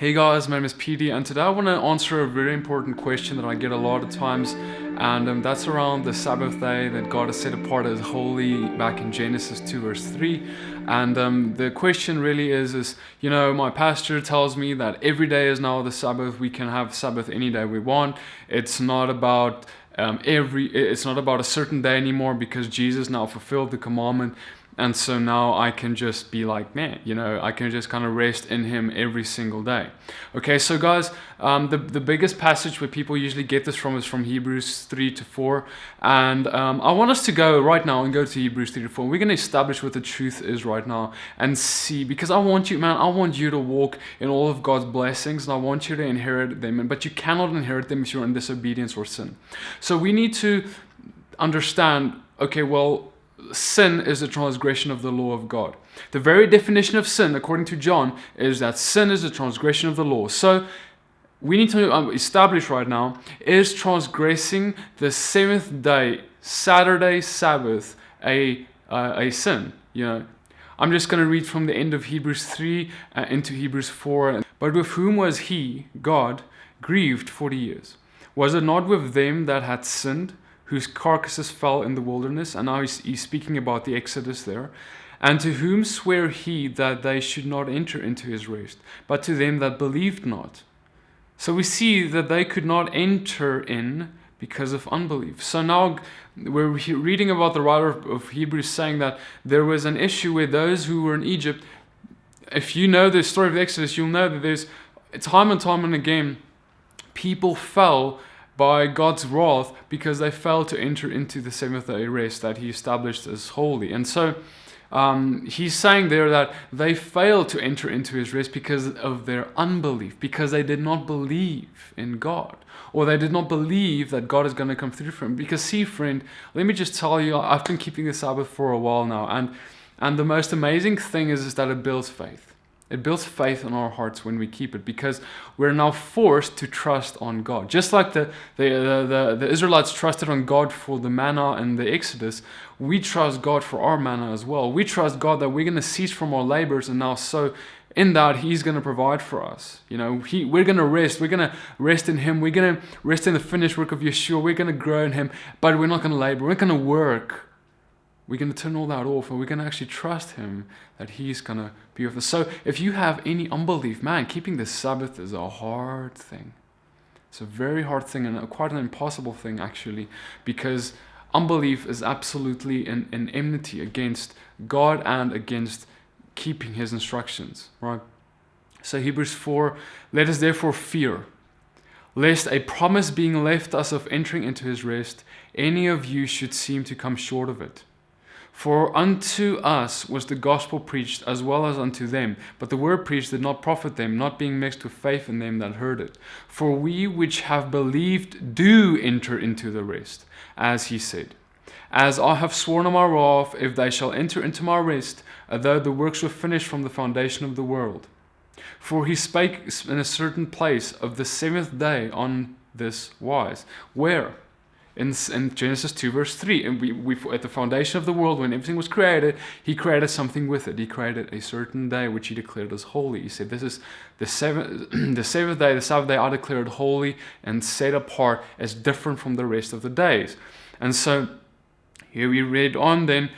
Hey guys, my name is PD, and today I want to answer a very important question that I get a lot of times, and that's around the Sabbath day that God has set apart as holy back in Genesis 2 verse 3. And the question really is, my pastor tells me that every day is now the Sabbath. We can have Sabbath any day we want. It's not about it's not about a certain day anymore because Jesus now fulfilled the commandment. And so now I can just be like, man, I can just kind of rest in Him every single day. Okay, so guys, the biggest passage where people usually get this from is from Hebrews 3 to 4. And I want us to go right now and go to Hebrews 3 to 4. We're going to establish what the truth is right now and see, because I want you to walk in all of God's blessings, and I want you to inherit them. But you cannot inherit them if you're in disobedience or sin. So we need to understand, okay, well, sin is the transgression of the law of God. The very definition of sin, according to John, is that sin is the transgression of the law. So we need to establish right now, is transgressing the seventh day, Saturday Sabbath, a sin? I'm just going to read from the end of Hebrews 3 into Hebrews 4. But with whom was He, God, grieved 40 years? Was it not with them that had sinned, whose carcasses fell in the wilderness? And now he's speaking about the Exodus there. And to whom sware He that they should not enter into His rest, but to them that believed not? So we see that they could not enter in because of unbelief. So now we're reading about the writer of Hebrews saying that there was an issue where those who were in Egypt, if you know the story of the Exodus, you'll know that there's time and again, people fell by God's wrath because they failed to enter into the seventh day rest that He established as holy. And so he's saying there that they failed to enter into His rest because of their unbelief, because they did not believe in God, or they did not believe that God is going to come through for them. Because see, friend, let me just tell you, I've been keeping the Sabbath for a while now, and the most amazing thing is that it builds faith. It builds faith in our hearts when we keep it, because we're now forced to trust on God. Just like the Israelites trusted on God for the manna and the Exodus, we trust God for our manna as well. We trust God that we're going to cease from our labors, and now so in that He's going to provide for us. We're going to rest. We're going to rest in Him. We're going to rest in the finished work of Yeshua. We're going to grow in Him, but we're not going to labor. We're going to work. We're going to turn all that off, and we're going to actually trust Him that He's going to be with us. So if you have any unbelief, man, keeping the Sabbath is a hard thing. It's a very hard thing, and quite an impossible thing, actually, because unbelief is absolutely an enmity against God and against keeping His instructions, right? So Hebrews 4, let us therefore fear, lest a promise being left us of entering into His rest, any of you should seem to come short of it. For unto us was the gospel preached as well as unto them, but the word preached did not profit them, not being mixed with faith in them that heard it. For we which have believed do enter into the rest, as He said, as I have sworn on my wrath, if they shall enter into my rest, although the works were finished from the foundation of the world. For He spake in a certain place of the seventh day on this wise. Where? In Genesis 2 verse 3, and we at the foundation of the world, when everything was created, He created something with it. He created a certain day which He declared as holy. He said, this is the seventh day, the Sabbath day I declared holy and set apart as different from the rest of the days. And so here we read on then,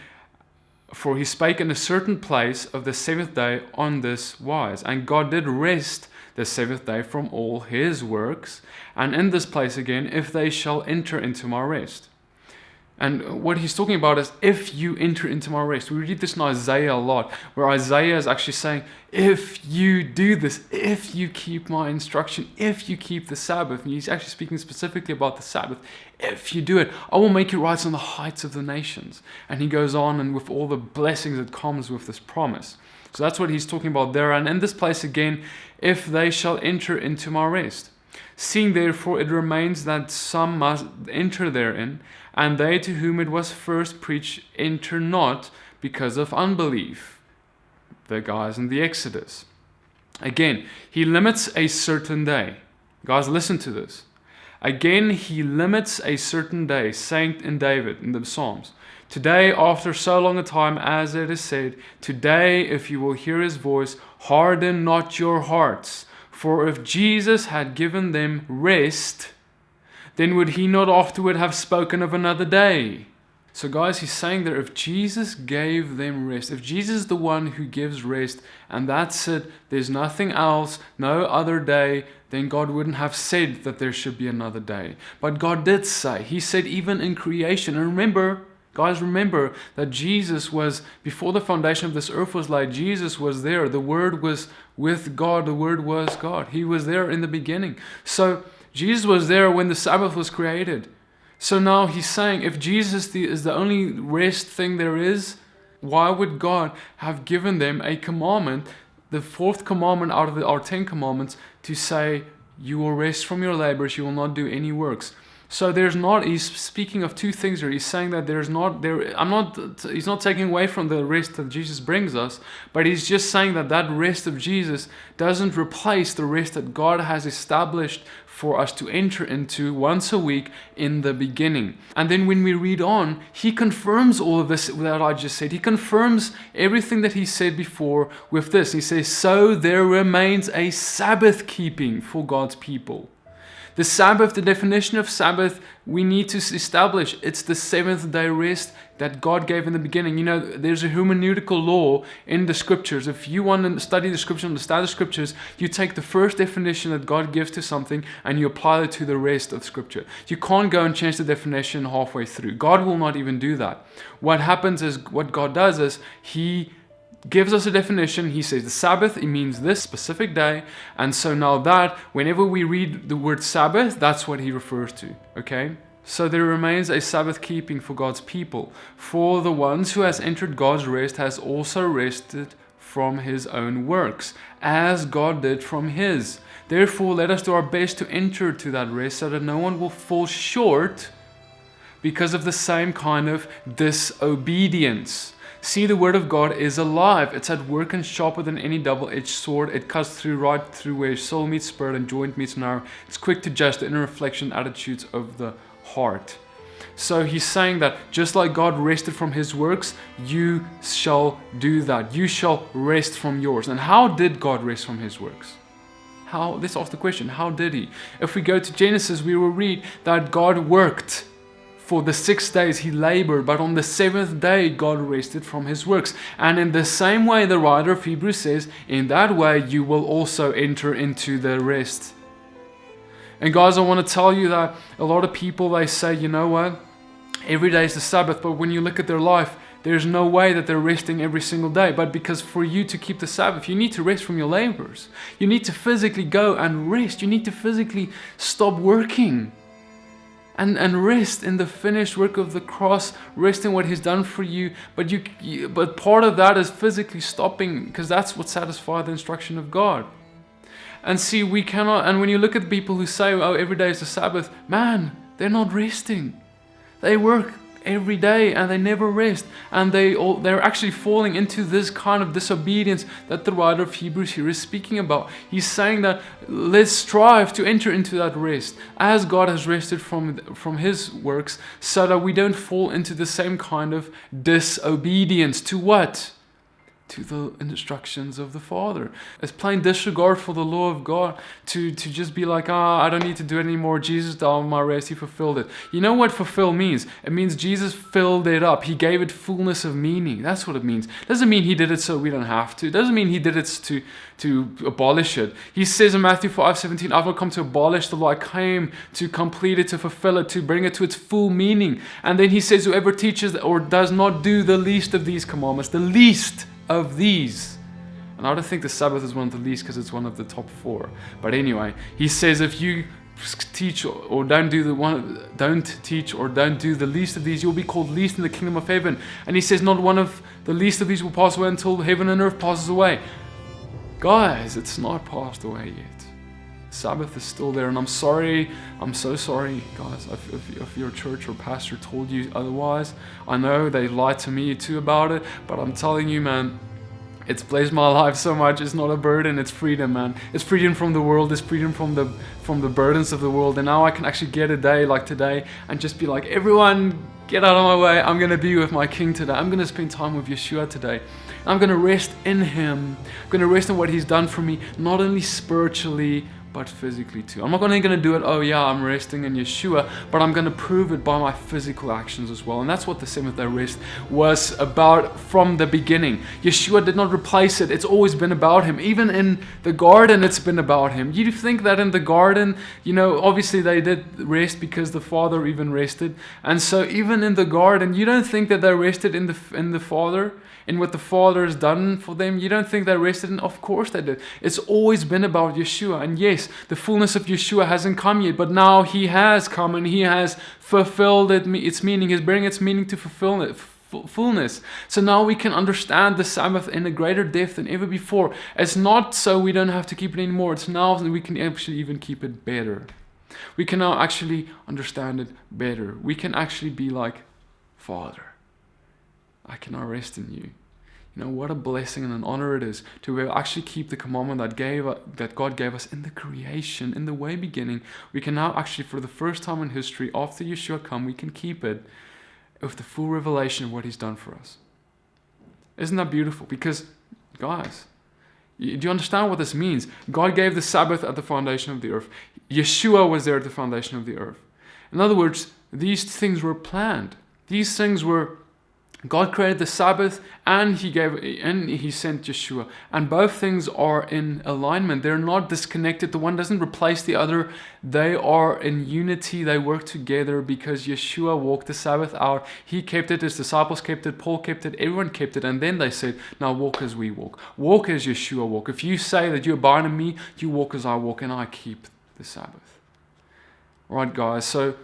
for He spake in a certain place of the seventh day on this wise. And God did rest the seventh day from all His works, and in this place again, if they shall enter into my rest. And what he's talking about is, if you enter into my rest. We read this in Isaiah a lot, where Isaiah is actually saying, if you do this, if you keep my instruction, if you keep the Sabbath, and he's actually speaking specifically about the Sabbath, if you do it, I will make you rise on the heights of the nations. And he goes on, and with all the blessings that comes with this promise. So that's what he's talking about there. And in this place again, if they shall enter into my rest. Seeing therefore it remains that some must enter therein, and they to whom it was first preached enter not because of unbelief. The guys in the Exodus. Again, He limits a certain day. Guys, listen to this. Again, He limits a certain day, saying in David, in the Psalms, today, after so long a time, as it is said, today, if you will hear His voice, harden not your hearts. For if Jesus had given them rest, then would he not afterward have spoken of another day? So guys, he's saying that if Jesus gave them rest, if Jesus is the one who gives rest, and that's it, there's nothing else, no other day, then God wouldn't have said that there should be another day. But God did say, he said even in creation. And remember, guys, remember that Jesus was, before the foundation of this earth was laid, Jesus was there. The Word was with God. The Word was God. He was there in the beginning. So Jesus was there when the Sabbath was created. So now he's saying, if Jesus is the only rest thing there is, why would God have given them a commandment, the fourth commandment out of our 10 commandments, to say, you will rest from your labors, you will not do any works? So he's speaking of two things here. He's saying that he's not taking away from the rest that Jesus brings us, but he's just saying that rest of Jesus doesn't replace the rest that God has established for us to enter into once a week in the beginning. And then when we read on, he confirms all of this that I just said. He confirms everything that he said before with this. He says, so there remains a Sabbath keeping for God's people. The Sabbath, the definition of Sabbath, we need to establish. It's the seventh day rest that God gave in the beginning. You know, there's a hermeneutical law in the scriptures. If you want to study the scriptures, understand the scriptures, you take the first definition that God gives to something and you apply it to the rest of scripture. You can't go and change the definition halfway through. God will not even do that. What God does is he gives us a definition. He says the Sabbath, it means this specific day. And so now that, whenever we read the word Sabbath, that's what he refers to. Okay? So there remains a Sabbath keeping for God's people. For the ones who has entered God's rest has also rested from his own works, as God did from his. Therefore, let us do our best to enter to that rest so that no one will fall short because of the same kind of disobedience. See, the word of God is alive. It's at work and sharper than any double-edged sword. It cuts right through where soul meets spirit and joint meets marrow. It's quick to judge the inner reflection attitudes of the heart. So he's saying that just like God rested from his works, you shall do that. You shall rest from yours. And how did God rest from his works? Let's ask the question, how did he? If we go to Genesis, we will read that God worked. For the 6 days he labored, but on the 7th day God rested from his works. And in the same way, the writer of Hebrews says, in that way you will also enter into the rest. And guys, I want to tell you that a lot of people, they say, you know what, every day is the Sabbath, but when you look at their life, there's no way that they're resting every single day. But because for you to keep the Sabbath, you need to rest from your labors. You need to physically go and rest. You need to physically stop working. And rest in the finished work of the cross, rest in what he's done for you. But part of that is physically stopping, because that's what satisfies the instruction of God. And see, we cannot, and when you look at people who say, oh, every day is the Sabbath, man, they're not resting. They work every day and they never rest. And they're actually falling into this kind of disobedience that the writer of Hebrews here is speaking about. He's saying that let's strive to enter into that rest as God has rested from his works, so that we don't fall into the same kind of disobedience. To what? To the instructions of the Father. It's plain disregard for the law of God to just be like, I don't need to do it anymore. Jesus died my rest, he fulfilled it. You know what fulfill means? It means Jesus filled it up. He gave it fullness of meaning. That's what it means. Doesn't mean he did it so we don't have to. Doesn't mean he did it to abolish it. He says in Matthew 5:17, I've not come to abolish the law. I came to complete it, to fulfill it, to bring it to its full meaning. And then he says, whoever teaches or does not do the least of these commandments, the least of these. And I don't think the Sabbath is one of the least, because it's one of the top 4. But anyway, he says if you teach or don't teach or don't do the least of these, you'll be called least in the kingdom of heaven. And he says not one of the least of these will pass away until heaven and earth passes away. Guys, it's not passed away yet. Sabbath is still there, and I'm so sorry, guys, if your church or pastor told you otherwise. I know they lied to me too about it, but I'm telling you, man, It's blessed my life so much. It's not a burden, it's freedom, man. It's freedom from the world, it's freedom from the burdens of the world. And now I can actually get a day like today and just be like, everyone get out of my way. I'm gonna be with my King today. I'm gonna spend time with Yeshua today. I'm gonna rest in Him. I'm gonna rest in what He's done for me, not only spiritually, but physically too. I'm not only going to do it, oh yeah, I'm resting in Yeshua, but I'm going to prove it by my physical actions as well. And that's what the seventh day rest was about from the beginning. Yeshua did not replace it. It's always been about Him. Even in the garden, it's been about Him. You think that in the garden, obviously they did rest because the Father even rested. And so even in the garden, you don't think that they rested in the Father, in what the Father has done for them. You don't think they rested in? Of course they did. It's always been about Yeshua. And yes, the fullness of Yeshua hasn't come yet, but now He has come and He has fulfilled its meaning. He's bringing its meaning to fullness. So now we can understand the Sabbath in a greater depth than ever before. It's not so we don't have to keep it anymore. It's now that we can actually even keep it better. We can now actually understand it better. We can actually be like, Father, I can now rest in You. What a blessing and an honor it is to actually keep the commandment that God gave us in the creation, in the way beginning. We can now actually, for the first time in history, after Yeshua come, we can keep it with the full revelation of what He's done for us. Isn't that beautiful? Because, guys, do you understand what this means? God gave the Sabbath at the foundation of the earth. Yeshua was there at the foundation of the earth. In other words, these things were planned. These things were, God created the Sabbath and He sent Yeshua. And both things are in alignment. They're not disconnected. The one doesn't replace the other. They are in unity. They work together because Yeshua walked the Sabbath out. He kept it. His disciples kept it. Paul kept it. Everyone kept it. And then they said, now walk as we walk. Walk as Yeshua walk. If you say that you abide in Me, you walk as I walk, and I keep the Sabbath. All right, guys. So,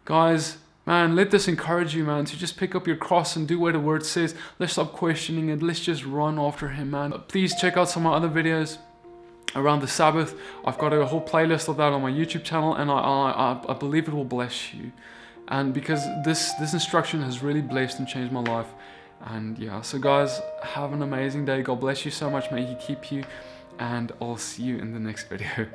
guys, man, let this encourage you, man, to just pick up your cross and do what the Word says. Let's stop questioning it. Let's just run after Him, man. Please check out some of my other videos around the Sabbath. I've got a whole playlist of that on my YouTube channel, and I believe it will bless you. And because this instruction has really blessed and changed my life. And yeah, so guys, have an amazing day. God bless you so much. May He keep you. And I'll see you in the next video.